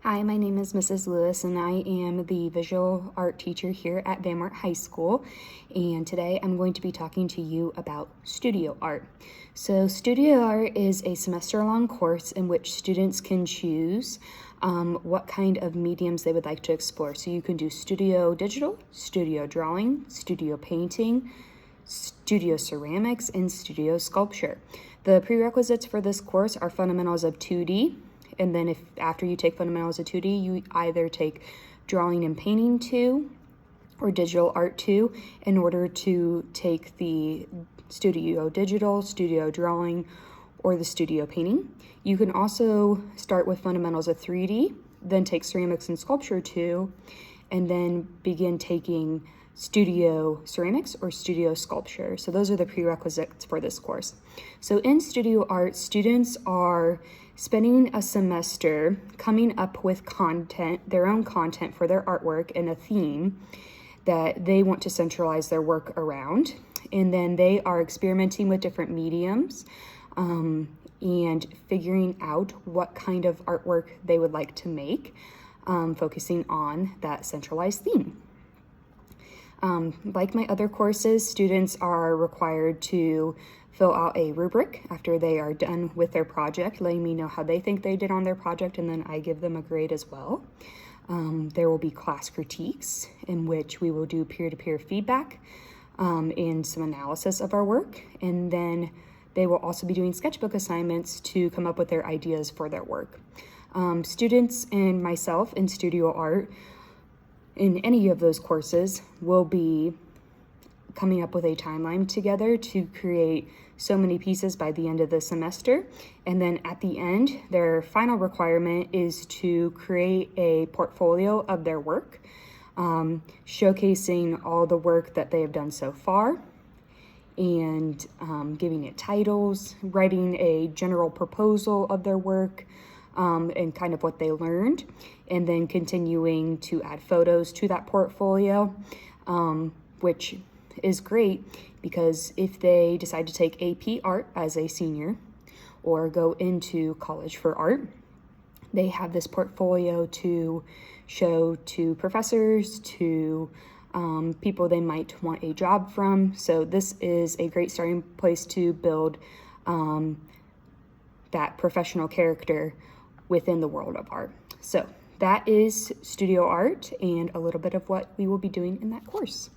Hi, my name is Mrs. Lewis and I am the visual art teacher here at Van Wert High School, and today I'm going to be talking to you about studio art. So studio art is a semester-long course in which students can choose what kind of mediums they would like to explore. So you can do studio digital, studio drawing, studio painting, studio ceramics, and studio sculpture. The prerequisites for this course are fundamentals of 2D, and then after you take fundamentals of 2D, you either take drawing and painting 2 or digital art 2 in order to take the studio digital, studio drawing, or the studio painting. You can also start with fundamentals of 3D, then take ceramics and sculpture 2, and then begin taking studio ceramics or studio sculpture. So those are the prerequisites for this course. So in studio art, students are spending a semester coming up with content, their own content for their artwork and a theme that they want to centralize their work around. And then they are experimenting with different mediums and figuring out what kind of artwork they would like to make, focusing on that centralized theme. Like my other courses, students are required to fill out a rubric after they are done with their project, letting me know how they think they did on their project, and then I give them a grade as well. There will be class critiques in which we will do peer-to-peer feedback and some analysis of our work, and then they will also be doing sketchbook assignments to come up with their ideas for their work. Students and myself in studio art in any of those courses will be coming up with a timeline together to create so many pieces by the end of the semester. And then at the end, their final requirement is to create a portfolio of their work, showcasing all the work that they have done so far, and giving it titles, writing a general proposal of their work, and kind of what they learned, and then continuing to add photos to that portfolio, which is great because if they decide to take AP art as a senior or go into college for art, they have this portfolio to show to professors, to people they might want a job from. So this is a great starting place to build that professional character within the world of art. So that is studio art and a little bit of what we will be doing in that course.